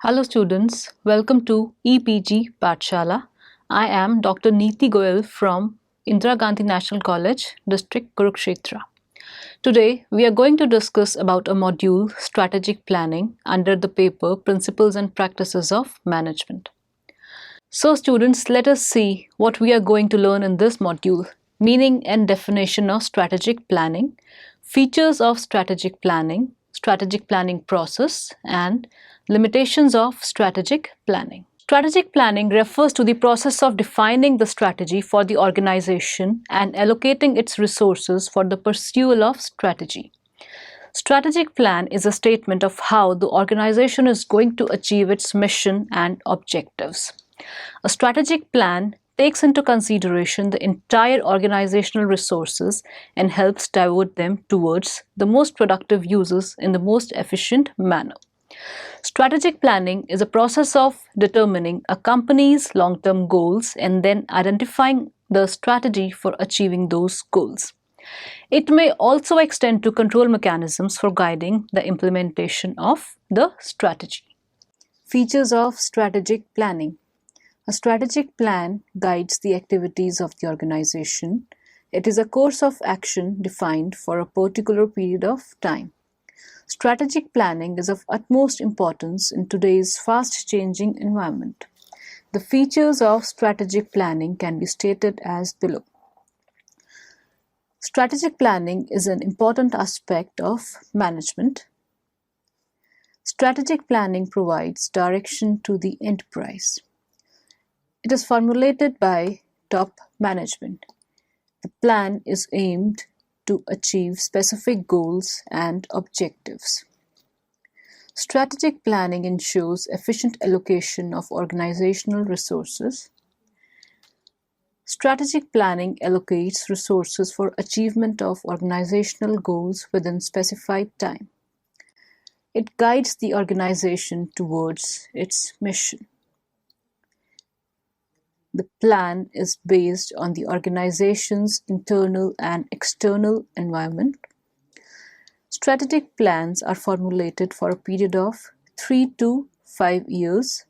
Hello students, welcome to EPG Pathshala. I am Dr. Neeti Goyal from Indira Gandhi National College, District Kurukshetra. Today we are going to discuss about a module strategic planning under the paper Principles and Practices of Management. So students, let us see what we are going to learn in this module. Meaning and definition of strategic planning, features of strategic planning process, and limitations of strategic planning. Strategic planning refers to the process of defining the strategy for the organization and allocating its resources for the pursuit of strategy. Strategic plan is a statement of how the organization is going to achieve its mission and objectives. A strategic plan takes into consideration the entire organizational resources and helps divert them towards the most productive uses in the most efficient manner. Strategic planning is a process of determining a company's long-term goals and then identifying the strategy for achieving those goals. It may also extend to control mechanisms for guiding the implementation of the strategy. Features of strategic planning. A strategic plan guides the activities of the organization. It is a course of action defined for a particular period of time. Strategic planning is of utmost importance in today's fast-changing environment. The features of strategic planning can be stated as below. Strategic planning is an important aspect of management. Strategic planning provides direction to the enterprise. It is formulated by top management. The plan is aimed to achieve specific goals and objectives. Strategic planning ensures efficient allocation of organizational resources. Strategic planning allocates resources for achievement of organizational goals within specified time. It guides the organization towards its mission. The plan is based on the organization's internal and external environment. Strategic plans are formulated for a period of 3 to 5 years.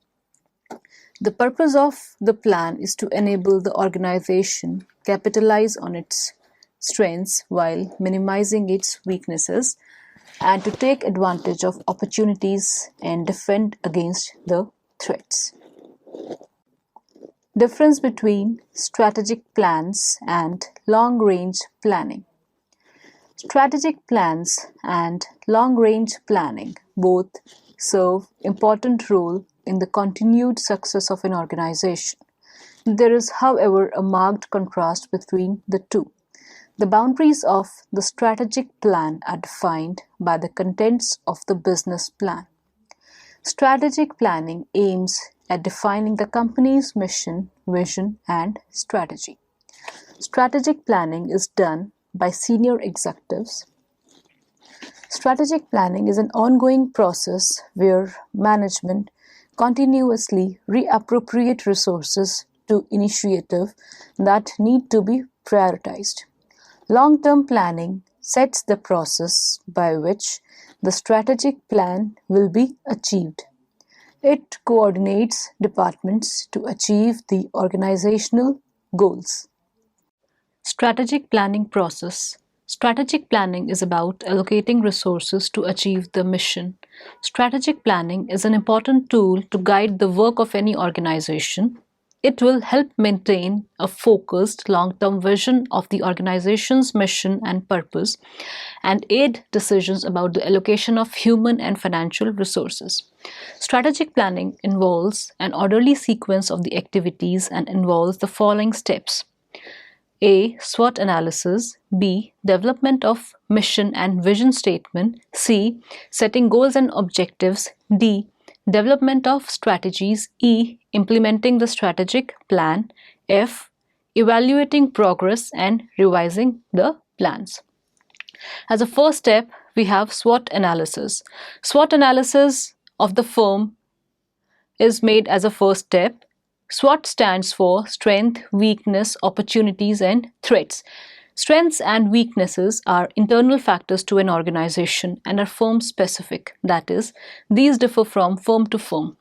The purpose of the plan is to enable the organization capitalize on its strengths while minimizing its weaknesses and to take advantage of opportunities and defend against the threats. Difference between strategic plans and long-range planning. Strategic plans and long-range planning both serve important role in the continued success of an organization. There is, however, a marked contrast between the two. The boundaries of the strategic plan are defined by the contents of the business plan. Strategic planning aims at defining the company's mission, vision, and strategy. Strategic planning is done by senior executives. Strategic planning is an ongoing process where management continuously reappropriate resources to initiatives that need to be prioritized. Long-term planning sets the process by which the strategic plan will be achieved. It coordinates departments to achieve the organizational goals. Strategic planning process. Strategic planning is about allocating resources to achieve the mission. Strategic planning is an important tool to guide the work of any organization. It will help maintain a focused long-term vision of the organization's mission and purpose and aid decisions about the allocation of human and financial resources. Strategic planning involves an orderly sequence of the activities and involves the following steps. A. SWOT analysis. B. Development of mission and vision statement. C. Setting goals and objectives. D. Development of strategies. E. Implementing the strategic plan. F. Evaluating progress and revising the plans. As a first step, we have SWOT analysis. SWOT analysis of the firm is made as a first step. SWOT stands for strength, weakness, opportunities, and threats. Strengths and weaknesses are internal factors to an organization and are firm specific. That is, these differ from firm to firm.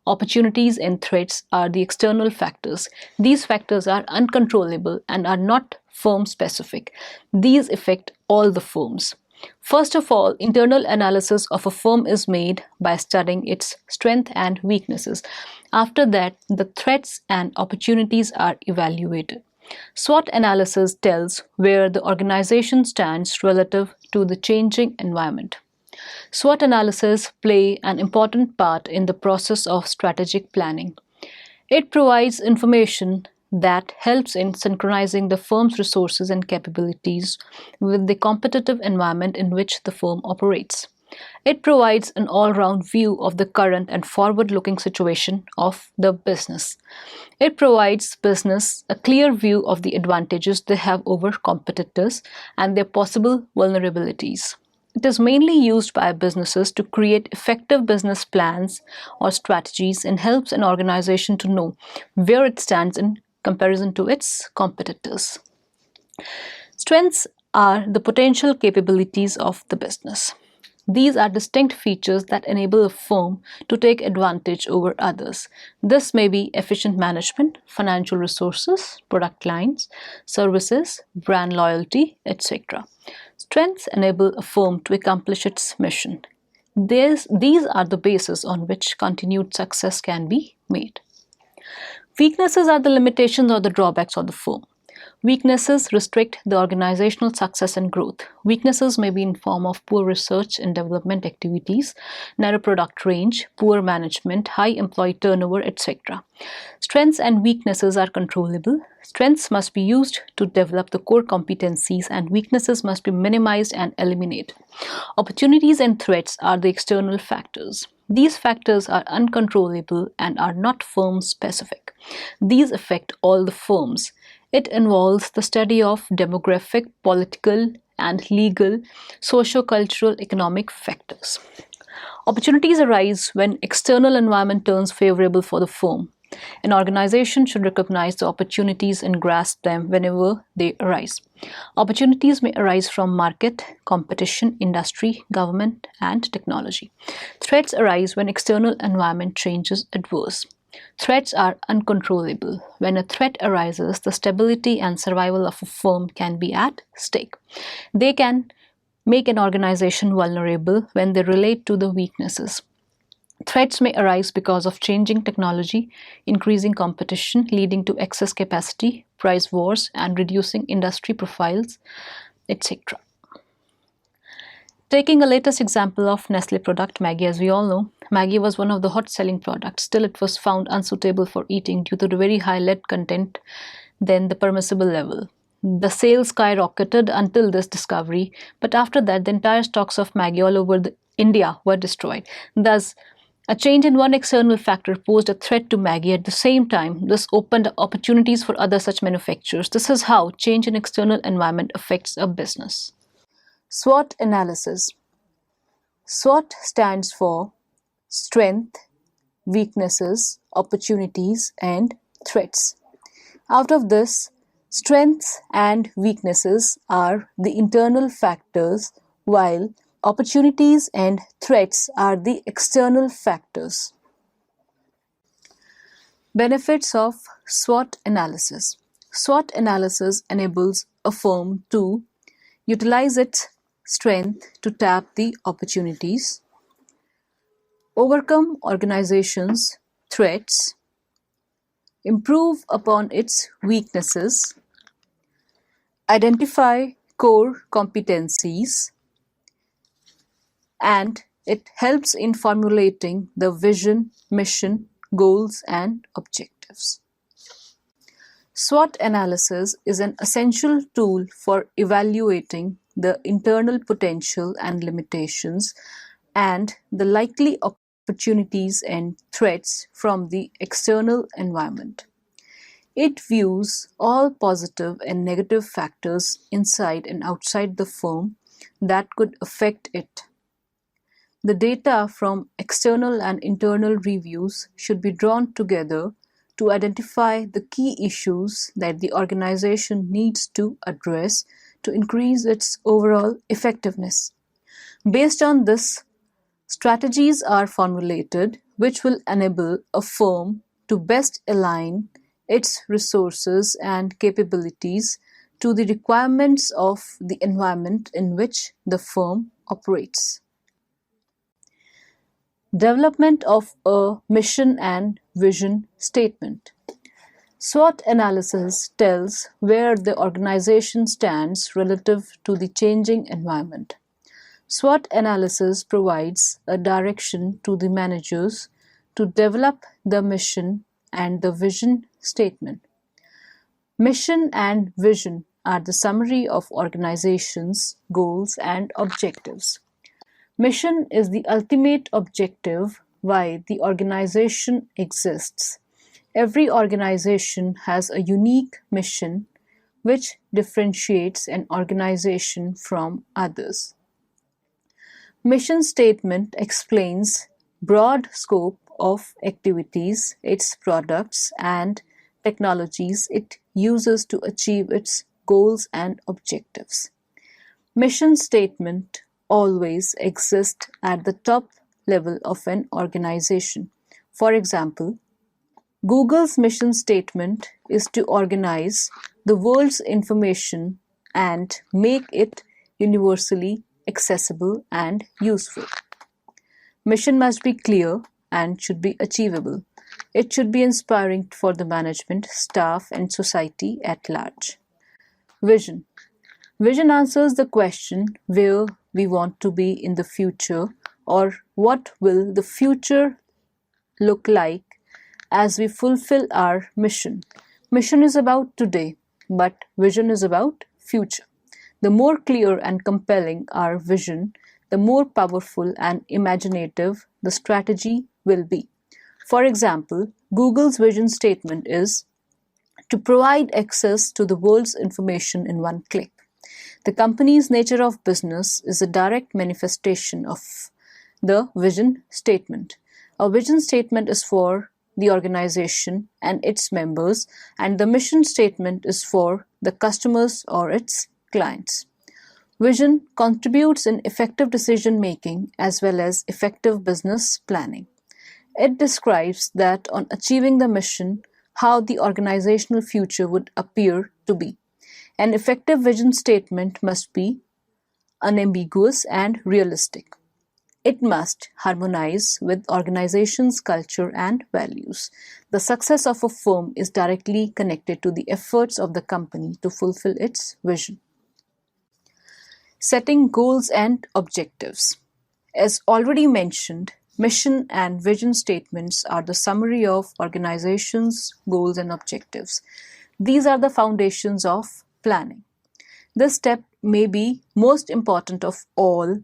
Opportunities and threats are the external factors. These factors are uncontrollable and are not firm specific. These affect all the firms. First of all, internal analysis of a firm is made by studying its strengths and weaknesses. After that, the threats and opportunities are evaluated. SWOT analysis tells where the organization stands relative to the changing environment. SWOT analysis play an important part in the process of strategic planning. It provides information that helps in synchronizing the firm's resources and capabilities with the competitive environment in which the firm operates. It provides an all-round view of the current and forward-looking situation of the business. It provides business a clear view of the advantages they have over competitors and their possible vulnerabilities. It is mainly used by businesses to create effective business plans or strategies and helps an organization to know where it stands in comparison to its competitors. Strengths are the potential capabilities of the business. These are distinct features that enable a firm to take advantage over others. This may be efficient management, financial resources, product lines, services, brand loyalty, etc. Strengths enable a firm to accomplish its mission. These are the basis on which continued success can be made. Weaknesses are the limitations or the drawbacks of the firm. Weaknesses restrict the organizational success and growth. Weaknesses may be in form of poor research and development activities, narrow product range, poor management, high employee turnover, etc. Strengths and weaknesses are controllable. Strengths must be used to develop the core competencies and weaknesses must be minimized and eliminated. Opportunities and threats are the external factors. These factors are uncontrollable and are not firm specific. These affect all the firms. It involves the study of demographic, political, and legal, socio-cultural, economic factors. Opportunities arise when external environment turns favorable for the firm. An organization should recognize the opportunities and grasp them whenever they arise. Opportunities may arise from market, competition, industry, government, and technology. Threats arise when external environment changes adverse. Threats are uncontrollable. When a threat arises, the stability and survival of a firm can be at stake. They can make an organization vulnerable when they relate to the weaknesses. Threats may arise because of changing technology, increasing competition, leading to excess capacity, price wars, and reducing industry profiles, etc. Taking a latest example of Nestle product Maggi, as we all know, Maggi was one of the hot-selling products. Still, it was found unsuitable for eating due to the very high lead content than the permissible level. The sales skyrocketed until this discovery, but after that, the entire stocks of Maggi all over India were destroyed. Thus, a change in one external factor posed a threat to Maggi. At the same time, this opened opportunities for other such manufacturers. This is how change in external environment affects a business. SWOT analysis. SWOT stands for strength, weaknesses, opportunities, and threats. Out of this, strengths and weaknesses are the internal factors, while opportunities and threats are the external factors. Benefits of SWOT analysis. SWOT analysis enables a firm to utilize its strength to tap the opportunities, overcome organizations' threats, improve upon its weaknesses, identify core competencies, and it helps in formulating the vision, mission, goals, and objectives. SWOT analysis is an essential tool for evaluating the internal potential and limitations and the likely opportunities and threats from the external environment. It views all positive and negative factors inside and outside the firm that could affect it. The data from external and internal reviews should be drawn together to identify the key issues that the organization needs to address to increase its overall effectiveness. Based on this, strategies are formulated which will enable a firm to best align its resources and capabilities to the requirements of the environment in which the firm operates. Development of a mission and vision statement. SWOT analysis tells where the organization stands relative to the changing environment. SWOT analysis provides a direction to the managers to develop the mission and the vision statement. Mission and vision are the summary of organizations' goals and objectives. Mission is the ultimate objective why the organization exists. Every organization has a unique mission which differentiates an organization from others. Mission statement explains broad scope of activities, its products and technologies it uses to achieve its goals and objectives. Mission statement always exists at the top level of an organization. For example, Google's mission statement is to organize the world's information and make it universally accessible and useful. Mission must be clear and should be achievable. It should be inspiring for the management, staff, and society at large. Vision. Vision answers the question where we want to be in the future or what will the future look like as we fulfill our mission. Mission is about today, but vision is about future. The more clear and compelling our vision, the more powerful and imaginative the strategy will be. For example, Google's vision statement is to provide access to the world's information in one click. The company's nature of business is a direct manifestation of the vision statement. A vision statement is for the organization and its members, and the mission statement is for the customers or its clients. Vision contributes in effective decision making as well as effective business planning. It describes that on achieving the mission, how the organizational future would appear to be. An effective vision statement must be unambiguous and realistic. It must harmonize with organization's culture and values. The success of a firm is directly connected to the efforts of the company to fulfill its vision. Setting goals and objectives. As already mentioned, mission and vision statements are the summary of organizations' goals and objectives. These are the foundations of planning. This step may be most important of all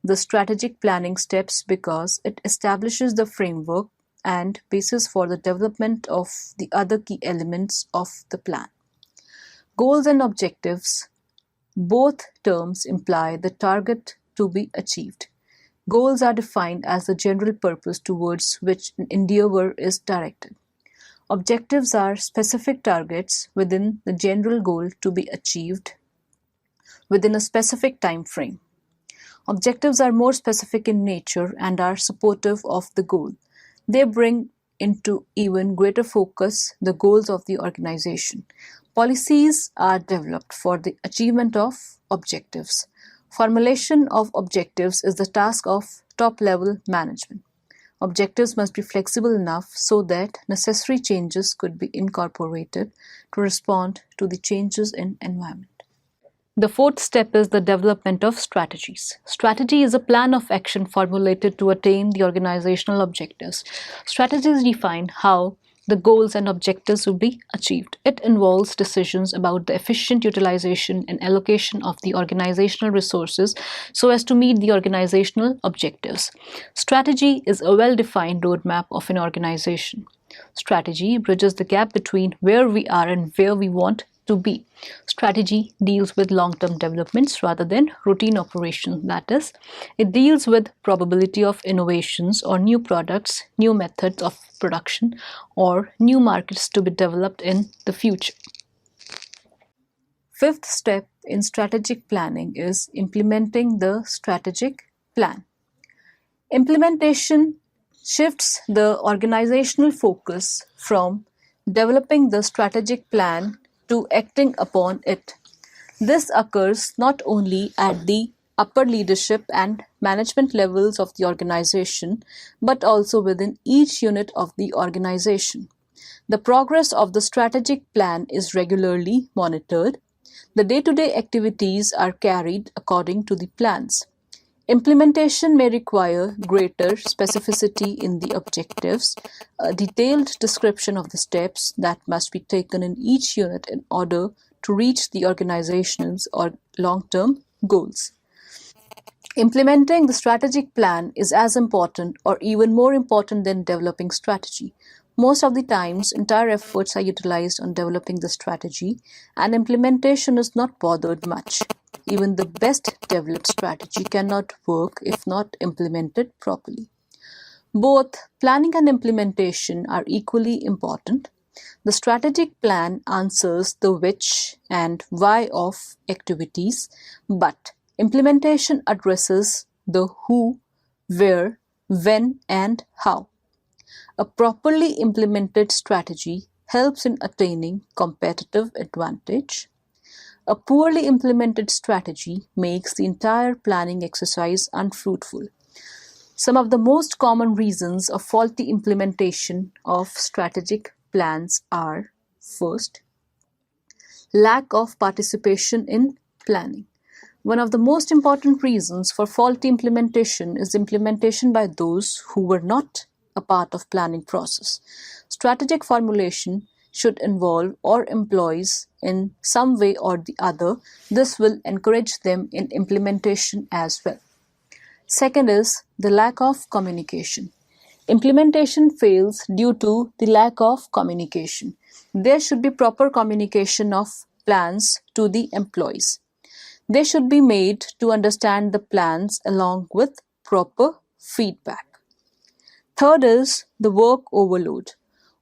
the strategic planning steps because it establishes the framework and basis for the development of the other key elements of the plan. Goals and objectives. Both terms imply the target to be achieved. Goals are defined as the general purpose towards which an endeavor is directed. Objectives are specific targets within the general goal to be achieved within a specific time frame. Objectives are more specific in nature and are supportive of the goal. They bring into even greater focus the goals of the organization. Policies are developed for the achievement of objectives. Formulation of objectives is the task of top-level management. Objectives must be flexible enough so that necessary changes could be incorporated to respond to the changes in environment. The fourth step is the development of strategies. Strategy is a plan of action formulated to attain the organizational objectives. Strategies define how the goals and objectives will be achieved. It involves decisions about the efficient utilization and allocation of the organizational resources so as to meet the organizational objectives. Strategy is a well-defined roadmap of an organization. Strategy bridges the gap between where we are and where we want to be. Strategy deals with long-term developments rather than routine operation. That is, it deals with probability of innovations or new products, new methods of production, or new markets to be developed in the future. Fifth step in strategic planning is implementing the strategic plan. Implementation shifts the organizational focus from developing the strategic plan to acting upon it. This occurs not only at the upper leadership and management levels of the organization, but also within each unit of the organization. The progress of the strategic plan is regularly monitored. The day-to-day activities are carried according to the plans. Implementation may require greater specificity in the objectives, a detailed description of the steps that must be taken in each unit in order to reach the organization's or long-term goals. Implementing the strategic plan is as important or even more important than developing strategy. Most of the times, entire efforts are utilized on developing the strategy, and implementation is not bothered much. Even the best developed strategy cannot work if not implemented properly. Both planning and implementation are equally important. The strategic plan answers the which and why of activities, but implementation addresses the who, where, when, and how. A properly implemented strategy helps in attaining competitive advantage. A poorly implemented strategy makes the entire planning exercise unfruitful. Some of the most common reasons of faulty implementation of strategic plans are: first, lack of participation in planning. One of the most important reasons for faulty implementation is implementation by those who were not a part of planning process. Strategic formulation should involve all employees in some way or the other. This will encourage them in implementation as well. Second is the lack of communication. Implementation fails due to the lack of communication. There should be proper communication of plans to the employees. They should be made to understand the plans along with proper feedback. Third is the work overload.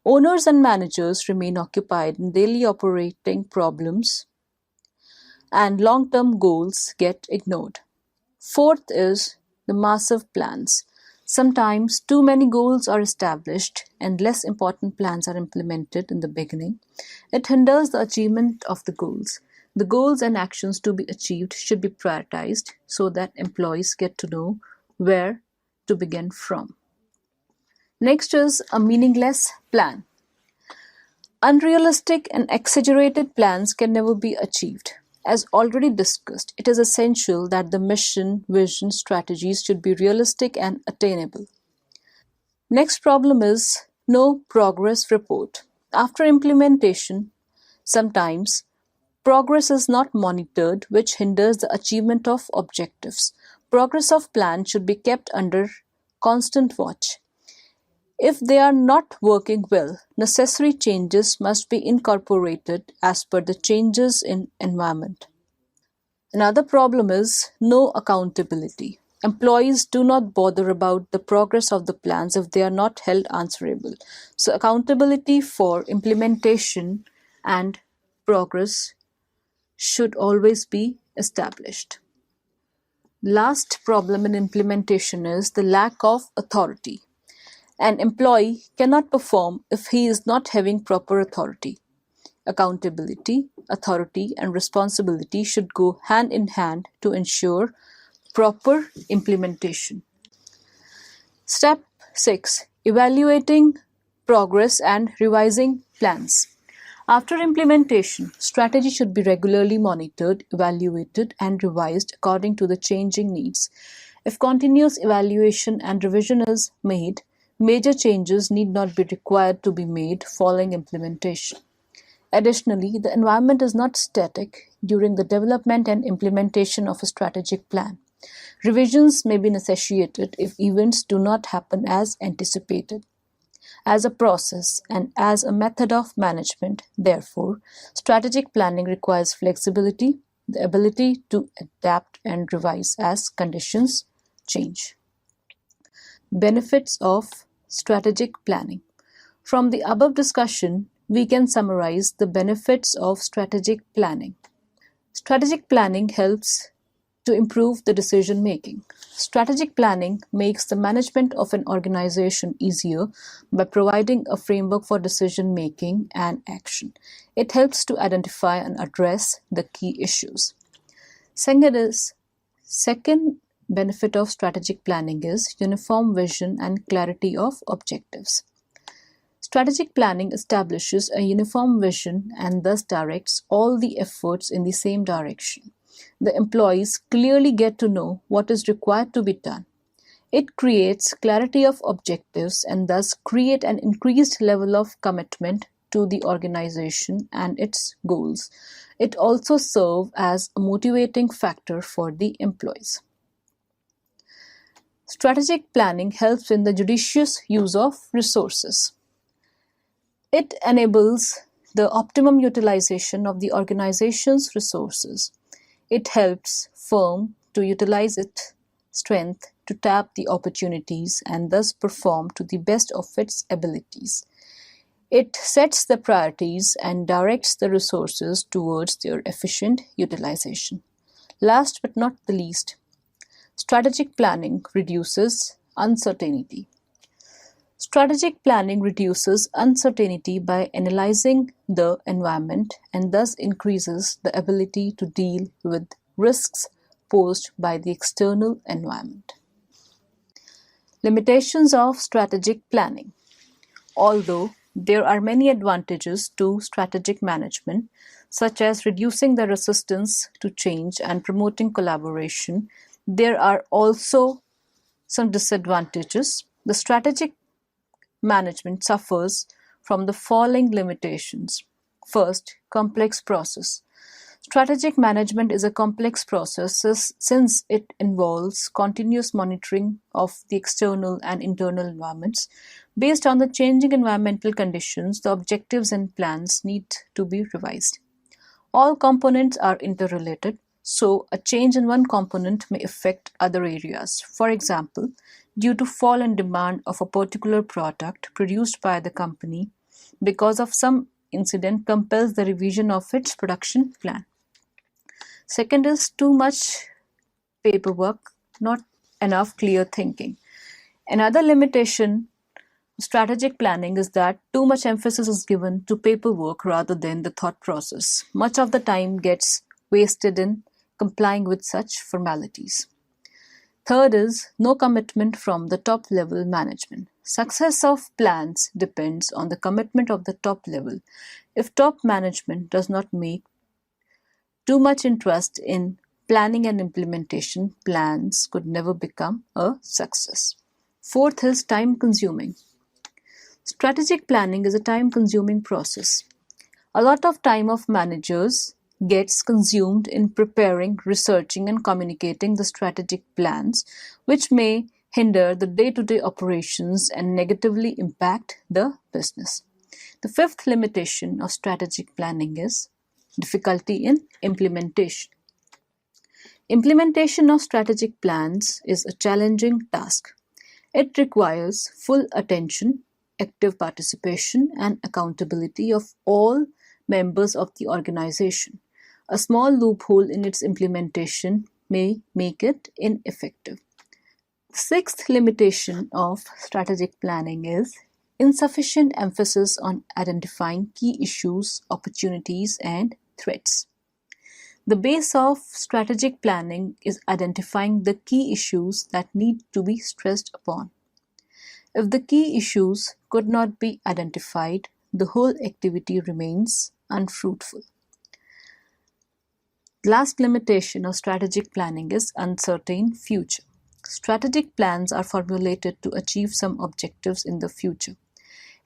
Owners and managers remain occupied in daily operating problems and long-term goals get ignored. Fourth is the massive plans. Sometimes too many goals are established and less important plans are implemented in the beginning. It hinders the achievement of the goals. The goals and actions to be achieved should be prioritized so that employees get to know where to begin from. Next is a meaningless plan. Unrealistic and exaggerated plans can never be achieved. As already discussed, it is essential that the mission, vision, strategies should be realistic and attainable. Next problem is no progress report. After implementation, sometimes progress is not monitored, which hinders the achievement of objectives. Progress of plan should be kept under constant watch. If they are not working well, necessary changes must be incorporated as per the changes in environment. Another problem is no accountability. Employees do not bother about the progress of the plans if they are not held answerable. So accountability for implementation and progress should always be established. Last problem in implementation is the lack of authority. An employee cannot perform if he is not having proper authority. Accountability, authority, and responsibility should go hand in hand to ensure proper implementation. Step 6. Evaluating progress and revising plans. After implementation, strategy should be regularly monitored, evaluated, and revised according to the changing needs. If continuous evaluation and revision is made, major changes need not be required to be made following implementation. Additionally, the environment is not static during the development and implementation of a strategic plan. Revisions may be necessitated if events do not happen as anticipated. as a process and as a method of management. Therefore, strategic planning requires flexibility, the ability to adapt and revise as conditions change. Benefits of strategic planning. From the above discussion, we can summarize the benefits of strategic planning. Strategic planning helps to improve the decision making. Strategic planning makes the management of an organization easier by providing a framework for decision making and action. It helps to identify and address the key issues. Second benefit of strategic planning is uniform vision and clarity of objectives. Strategic planning establishes a uniform vision and thus directs all the efforts in the same direction. The employees clearly get to know what is required to be done. It creates clarity of objectives and thus create an increased level of commitment to the organization and its goals. It also serves as a motivating factor for the employees. Strategic planning helps in the judicious use of resources. It enables the optimum utilization of the organization's resources. It helps firm to utilize its strength to tap the opportunities and thus perform to the best of its abilities. It sets the priorities and directs the resources towards their efficient utilization. Last but not the least, strategic planning reduces uncertainty. Strategic planning reduces uncertainty by analyzing the environment and thus increases the ability to deal with risks posed by the external environment. Limitations of strategic planning. Although there are many advantages to strategic management, such as reducing the resistance to change and promoting collaboration, there are also some disadvantages. The strategic management suffers from the following limitations. First, complex process. Strategic management is a complex process since it involves continuous monitoring of the external and internal environments. Based on the changing environmental conditions, the objectives and plans need to be revised. All components are interrelated, so a change in one component may affect other areas. For example, due to fall in demand of a particular product produced by the company because of some incident compels the revision of its production plan. Second is too much paperwork, not enough clear thinking. Another limitation of strategic planning is that too much emphasis is given to paperwork rather than the thought process. Much of the time gets wasted in complying with such formalities. Third is no commitment from the top level management. Success of plans depends on the commitment of the top level. If top management does not make too much interest in planning and implementation, plans could never become a success. Fourth is time consuming. Strategic planning is a time consuming process. A lot of time of managers gets consumed in preparing, researching, and communicating the strategic plans, which may hinder the day-to-day operations and negatively impact the business. The fifth limitation of strategic planning is difficulty in implementation. Implementation of strategic plans is a challenging task. It requires full attention, active participation, and accountability of all members of the organization. A small loophole in its implementation may make it ineffective. The sixth limitation of strategic planning is insufficient emphasis on identifying key issues, opportunities, and threats. The base of strategic planning is identifying the key issues that need to be stressed upon. If the key issues could not be identified, the whole activity remains unfruitful. The last limitation of strategic planning is uncertain future. Strategic plans are formulated to achieve some objectives in the future.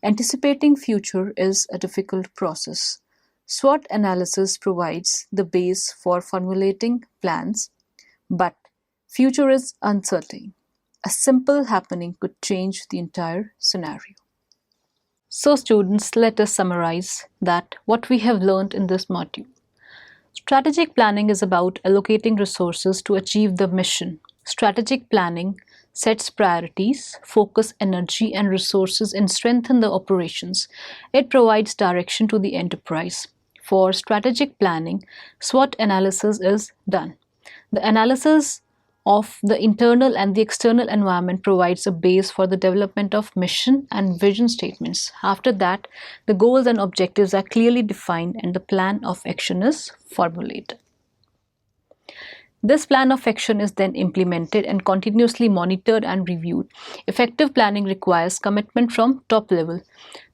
Anticipating future is a difficult process. SWOT analysis provides the base for formulating plans, but future is uncertain. A simple happening could change the entire scenario. So students, let us summarize that what we have learned in this module. Strategic planning is about allocating resources to achieve the mission. Strategic planning sets priorities, focus energy and resources and strengthen the operations. It provides direction to the enterprise. For strategic planning, SWOT analysis is done. The analysis of the internal and the external environment provides a base for the development of mission and vision statements. After that, the goals and objectives are clearly defined and the plan of action is formulated. This plan of action is then implemented and continuously monitored and reviewed. Effective planning requires commitment from top level.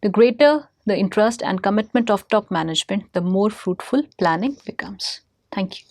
The greater the interest and commitment of top management, the more fruitful planning becomes. Thank you.